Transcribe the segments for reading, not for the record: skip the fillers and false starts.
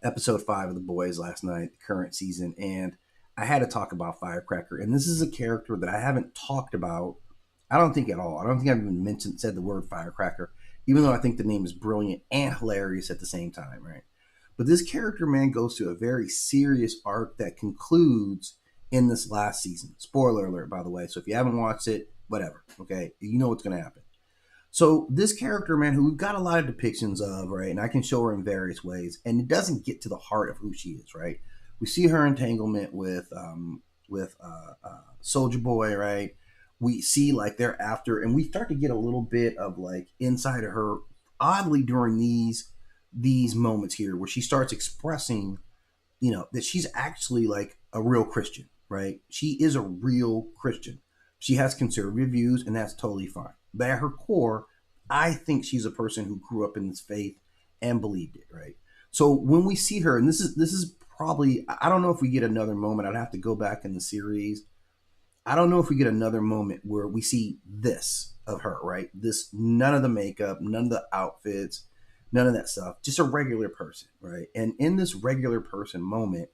episode 5 of The Boys last night, the current season, and I had to talk about Firecracker. And this is a character that I haven't talked about, I don't think at all. I don't think I've even said the word Firecracker, even though I think the name is brilliant and hilarious at the same time, right? But this character, man, goes through a very serious arc that concludes in this last season. Spoiler alert, by the way. So if you haven't watched it, whatever, okay? You know what's going to happen. So this character, man, who we've got a lot of depictions of, right, and I can show her in various ways, and it doesn't get to the heart of who she is, right? We see her entanglement with Soldier Boy, right? We see like they're after, and we start to get a little bit of like inside of her, oddly during these moments here where she starts expressing, that she's actually like a real Christian, right? She is a real Christian. She has conservative views, and that's totally fine. But at her core, I think she's a person who grew up in this faith and believed it, right? So when we see her, and this is probably, I don't know if we get another moment. I'd have to go back in the series. I don't know if we get another moment where we see this of her, right? This, none of the makeup, none of the outfits, none of that stuff. Just a regular person, right? And in this regular person moment,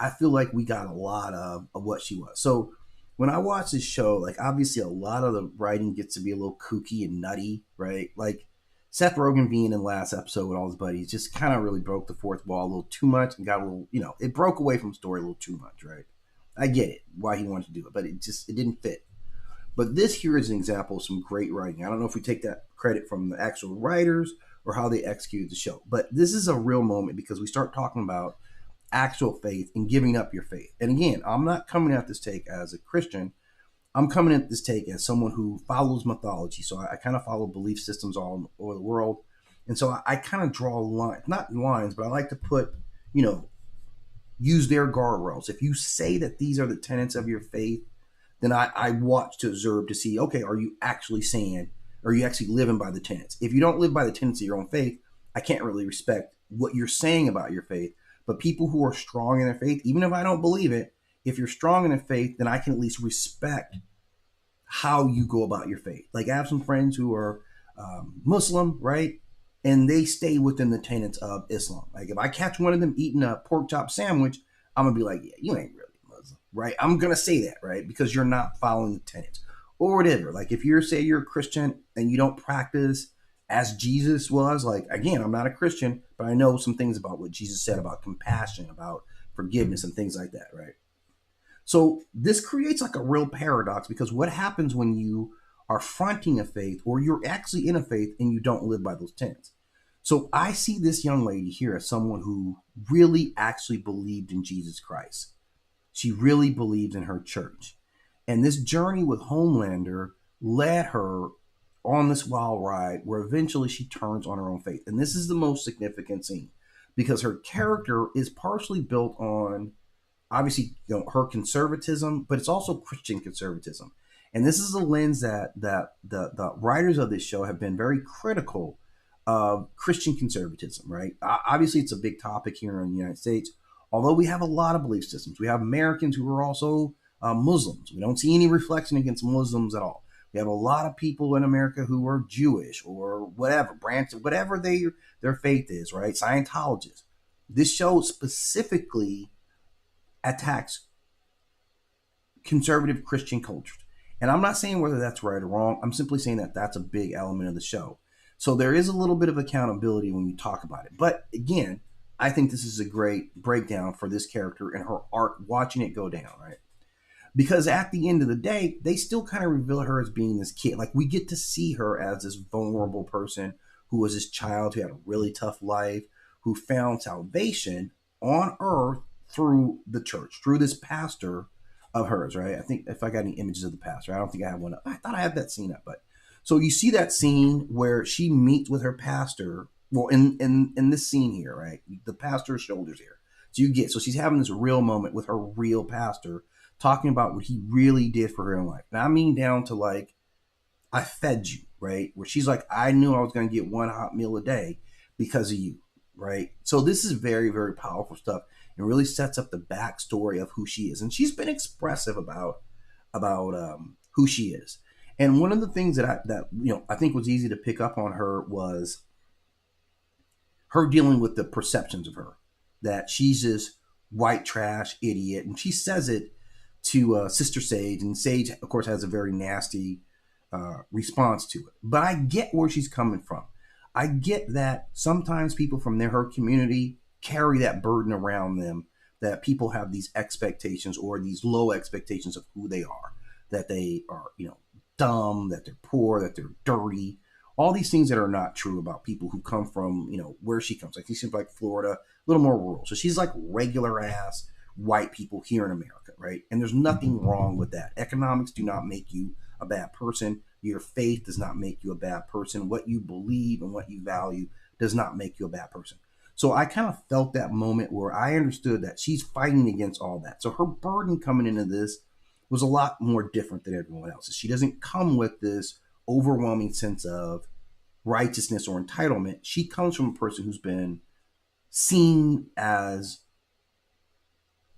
I feel like we got a lot of what she was. So when I watch this show, like obviously a lot of the writing gets to be a little kooky and nutty, right? Like Seth Rogen being in the last episode with all his buddies just kind of really broke the fourth wall a little too much and got a little, it broke away from the story a little too much, right? I get it, why he wanted to do it, but it didn't fit. But this here is an example of some great writing. I don't know if we take that credit from the actual writers or how they executed the show, but this is a real moment because we start talking about actual faith and giving up your faith. And again, I'm not coming at this take as a Christian. I'm coming at this take as someone who follows mythology. So I kind of follow belief systems all over the world. And so I kind of draw lines, not lines, but I like to put, use their guardrails. If you say that these are the tenets of your faith, then I watch to observe to see, okay, are you actually saying, are you actually living by the tenets? If you don't live by the tenets of your own faith, I can't really respect what you're saying about your faith. But people who are strong in their faith, even if I don't believe it, if you're strong in their faith, then I can at least respect how you go about your faith. Like I have some friends who are Muslim, right? And they stay within the tenets of Islam. Like if I catch one of them eating a pork chop sandwich, I'm going to be like, yeah, you ain't really Muslim, right? I'm going to say that, right? Because you're not following the tenets or whatever. Like if you're a Christian and you don't practice as Jesus was, like, again, I'm not a Christian, but I know some things about what Jesus said about compassion, about forgiveness and things like that, right? So this creates like a real paradox because what happens when you are fronting a faith or you're actually in a faith and you don't live by those tenets? So I see this young lady here as someone who really actually believed in Jesus Christ. She really believed in her church. And this journey with Homelander led her on this wild ride where eventually she turns on her own faith. And this is the most significant scene because her character is partially built on obviously her conservatism, but it's also Christian conservatism. And this is a lens that the writers of this show have been very critical of Christian conservatism, right? Obviously, it's a big topic here in the United States, although we have a lot of belief systems. We have Americans who are also Muslims. We don't see any reflection against Muslims at all. We have a lot of people in America who are Jewish or whatever, branch, whatever their faith is, right? Scientologists. This show specifically attacks conservative Christian cultures. And I'm not saying whether that's right or wrong. I'm simply saying that that's a big element of the show. So there is a little bit of accountability when you talk about it. But again, I think this is a great breakdown for this character and her arc, watching it go down, right? Because at the end of the day, they still kind of reveal her as being this kid. Like we get to see her as this vulnerable person who was this child who had a really tough life, who found salvation on earth through the church, through this pastor of hers, right? I think if I got any images of the pastor, I don't think I have one up. I thought I had that scene up, but so you see that scene where she meets with her pastor. Well, in this scene here, right? The pastor's shoulders here. So she's having this real moment with her real pastor, talking about what he really did for her in life. And I mean down to like, I fed you, right? Where she's like, I knew I was going to get one hot meal a day because of you, right? So this is very, very powerful stuff and really sets up the backstory of who she is. And she's been expressive about who she is. And one of the things that I think was easy to pick up on her was her dealing with the perceptions of her. that she's this white trash idiot, and she says it to Sister Sage, and Sage, of course, has a very nasty response to it. But I get where she's coming from. I get that sometimes people from her community carry that burden around them, that people have these expectations or these low expectations of who they are, that they are, dumb, that they're poor, that they're dirty, all these things that are not true about people who come from, where she comes. Like, she seems like Florida, a little more rural. So she's like regular ass white people here in America, right? And there's nothing wrong with that. Economics do not make you a bad person. Your faith does not make you a bad person. What you believe and what you value does not make you a bad person. So I kind of felt that moment where I understood that she's fighting against all that. So her burden coming into this was a lot more different than everyone else's. She doesn't come with this overwhelming sense of righteousness or entitlement. She comes from a person who's been seen as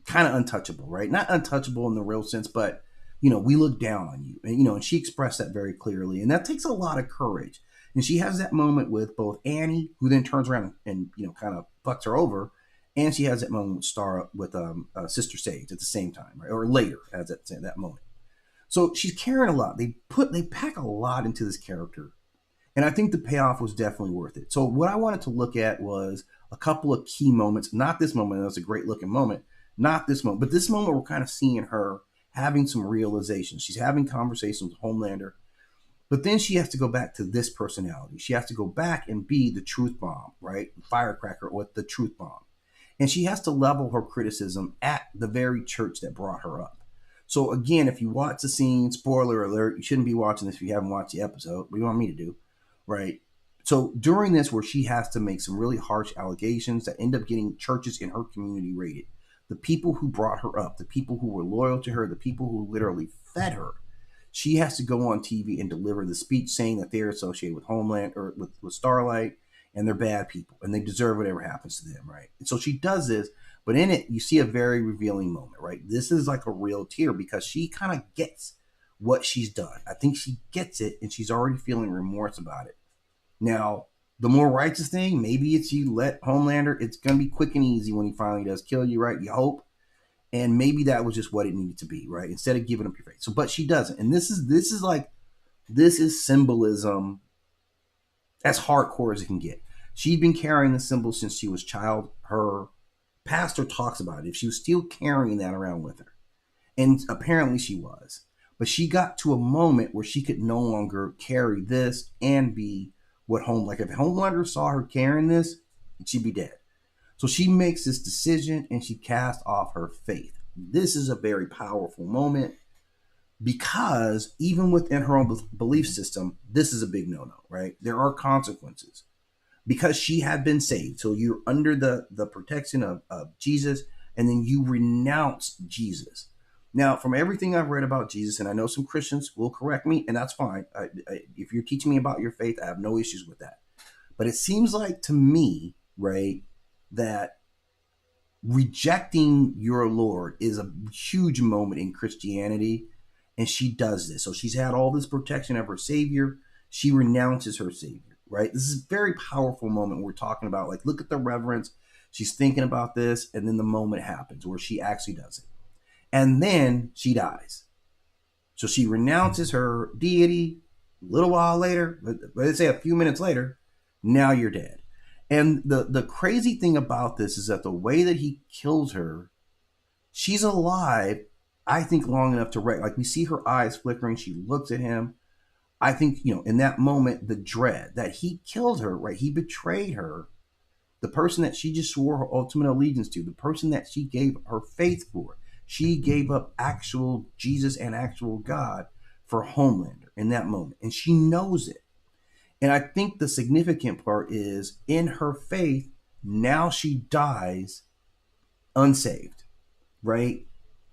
kind of untouchable, right? Not untouchable in the real sense, but we look down on you. And she expressed that very clearly. And that takes a lot of courage. And she has that moment with both Annie, who then turns around and kind of fucks her over. And she has that moment with Sister Sage at the same time, right? Or later, as that moment. So she's carrying a lot. They pack a lot into this character. And I think the payoff was definitely worth it. So what I wanted to look at was a couple of key moments. Not this moment. That was a great looking moment. Not this moment. But this moment, we're kind of seeing her having some realizations. She's having conversations with Homelander. But then she has to go back to this personality. She has to go back and be the truth bomb, right? Firecracker with the truth bomb. And she has to level her criticism at the very church that brought her up. So again, if you watch the scene, spoiler alert, you shouldn't be watching this if you haven't watched the episode. What do you want me to do? Right? So during this, where she has to make some really harsh allegations that end up getting churches in her community raided. The people who brought her up, the people who were loyal to her, the people who literally fed her, she has to go on TV and deliver the speech saying that they're associated with Homeland or with Starlight, and they're bad people and they deserve whatever happens to them, right? And so she does this, but in it, you see a very revealing moment, right? This is like a real tear because she kind of gets what she's done. I think she gets it, and she's already feeling remorse about it. Now, the more righteous thing, maybe it's you let Homelander, it's going to be quick and easy when he finally does kill you, right? You hope. And maybe that was just what it needed to be, right? Instead of giving up your faith. So, but she doesn't. And this is symbolism as hardcore as it can get. She'd been carrying the symbol since she was a child. Her pastor talks about it. If she was still carrying that around with her. And apparently she was. But she got to a moment where she could no longer carry this and be what if Homelander saw her carrying this, she'd be dead. So she makes this decision and she casts off her faith. This is a very powerful moment because even within her own belief system, this is a big no-no, right? There are consequences because she had been saved. So you're under the protection of Jesus, and then you renounce Jesus. Now, from everything I've read about Jesus, and I know some Christians will correct me, and that's fine. If you're teaching me about your faith, I have no issues with that. But it seems like to me, right, that rejecting your Lord is a huge moment in Christianity, and she does this. So she's had all this protection of her Savior. She renounces her Savior, right? This is a very powerful moment we're talking about. Like, look at the reverence. She's thinking about this, and then the moment happens where she actually does it. And then she dies. So she renounces her deity. A little while later, let's say a few minutes later, now you're dead. And the crazy thing about this is that the way that he kills her, she's alive, I think, long enough to like we see her eyes flickering. She looks at him. I think, in that moment, the dread that he killed her, right? He betrayed her. The person that she just swore her ultimate allegiance to, the person that she gave her faith for. She gave up actual Jesus and actual God for Homelander in that moment. And she knows it. And I think the significant part is in her faith, now she dies unsaved, right?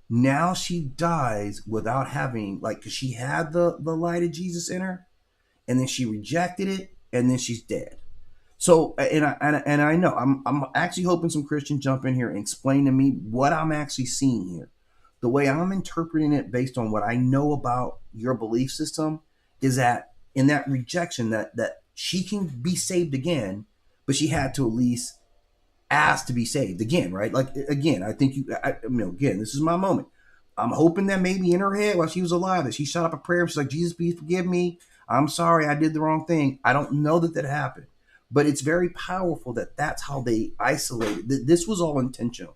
Now she dies without having, because she had the light of Jesus in her, and then she rejected it, and then she's dead. So, and I know, I'm actually hoping some Christians jump in here and explain to me what I'm actually seeing here. The way I'm interpreting it based on what I know about your belief system is that in that rejection that she can be saved again, but she had to at least asked to be saved again, right? Like again, I think again, this is my moment. I'm hoping that maybe in her head while she was alive that she shot up a prayer. She's like, Jesus, please forgive me. I'm sorry, I did the wrong thing. I don't know that happened, but it's very powerful that that's how they isolated. This was all intentional.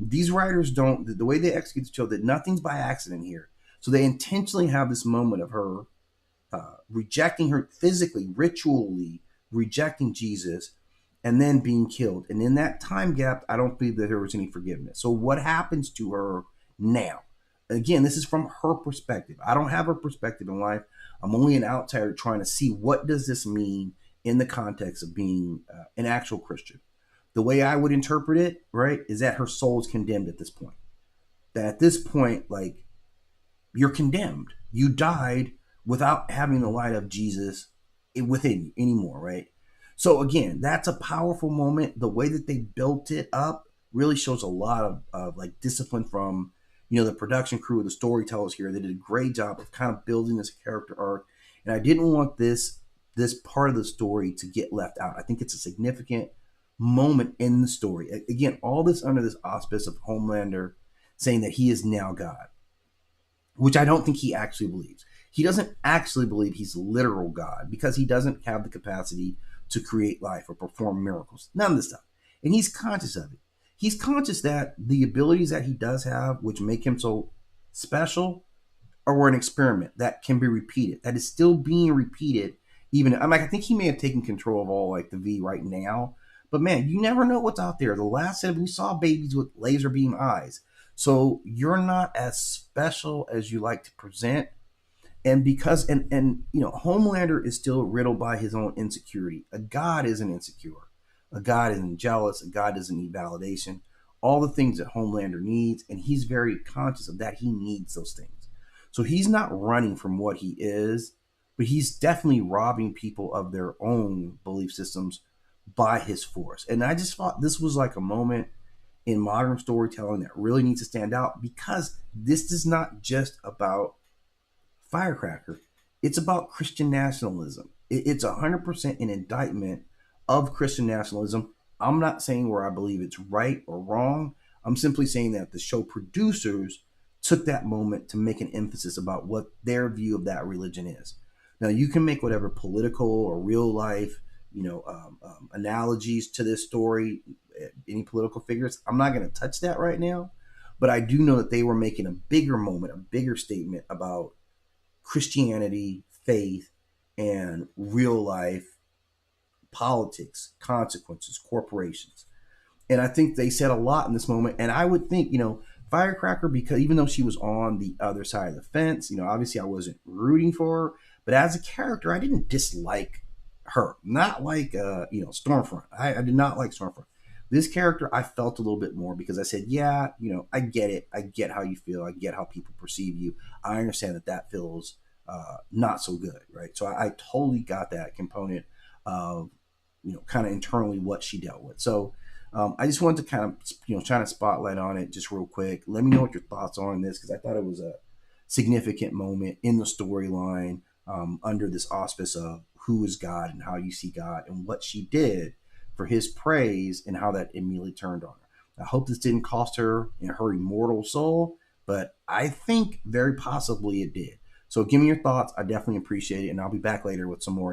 These writers don't, the way they execute the show, that nothing's by accident here. So they intentionally have this moment of her rejecting her physically, ritually rejecting Jesus, and then being killed. And in that time gap, I don't believe that there was any forgiveness. So what happens to her now? Again, this is from her perspective. I don't have her perspective in life. I'm only an outsider trying to see what does this mean in the context of being an actual Christian. The way I would interpret it, right, is that her soul is condemned at this point. That at this point, like, you're condemned. You died without having the light of Jesus within you anymore, right? So again, that's a powerful moment. The way that they built it up really shows a lot of like discipline from, the production crew, the storytellers here. They did a great job of kind of building this character arc. And I didn't want this part of the story to get left out. I think it's a significant moment in the story. Again, all this under this auspice of Homelander saying that he is now God, which I don't think he actually believes. He doesn't actually believe he's literal God because he doesn't have the capacity to create life or perform miracles. None of this stuff. And he's conscious of it. He's conscious that the abilities that he does have, which make him so special, are an experiment that can be repeated, that is still being repeated. Even I think he may have taken control of all like the V right now, but man, you never know what's out there. The last set we saw babies with laser beam eyes, so you're not as special as you like to present. And because Homelander is still riddled by his own insecurity. A god isn't insecure. A god isn't jealous. A god doesn't need validation. All the things that Homelander needs, and he's very conscious of that. He needs those things. So he's not running from what he is, but he's definitely robbing people of their own belief systems by his force. And I just thought this was like a moment in modern storytelling that really needs to stand out, because this is not just about Firecracker. It's about Christian nationalism. It's 100% an indictment of Christian nationalism. I'm not saying where I believe it's right or wrong. I'm simply saying that the show producers took that moment to make an emphasis about what their view of that religion is. Now, you can make whatever political or real life, analogies to this story, any political figures. I'm not going to touch that right now, but I do know that they were making a bigger moment, a bigger statement about Christianity, faith, and real life politics, consequences, corporations. And I think they said a lot in this moment. And I would think, Firecracker, because even though she was on the other side of the fence, obviously I wasn't rooting for her, but as a character, I didn't dislike her. Not like, Stormfront. I did not like Stormfront. This character, I felt a little bit more because I said, yeah, I get it. I get how you feel. I get how people perceive you. I understand that feels not so good, right? So I totally got that component of, kind of internally what she dealt with. So I just wanted to kind of, shine a spotlight on it just real quick. Let me know what your thoughts are on this, because I thought it was a significant moment in the storyline under this auspice of who is God and how you see God and what she did for his praise and how that immediately turned on her. I hope this didn't cost her her immortal soul, but I think very possibly it did. So give me your thoughts. I definitely appreciate it, and I'll be back later with some more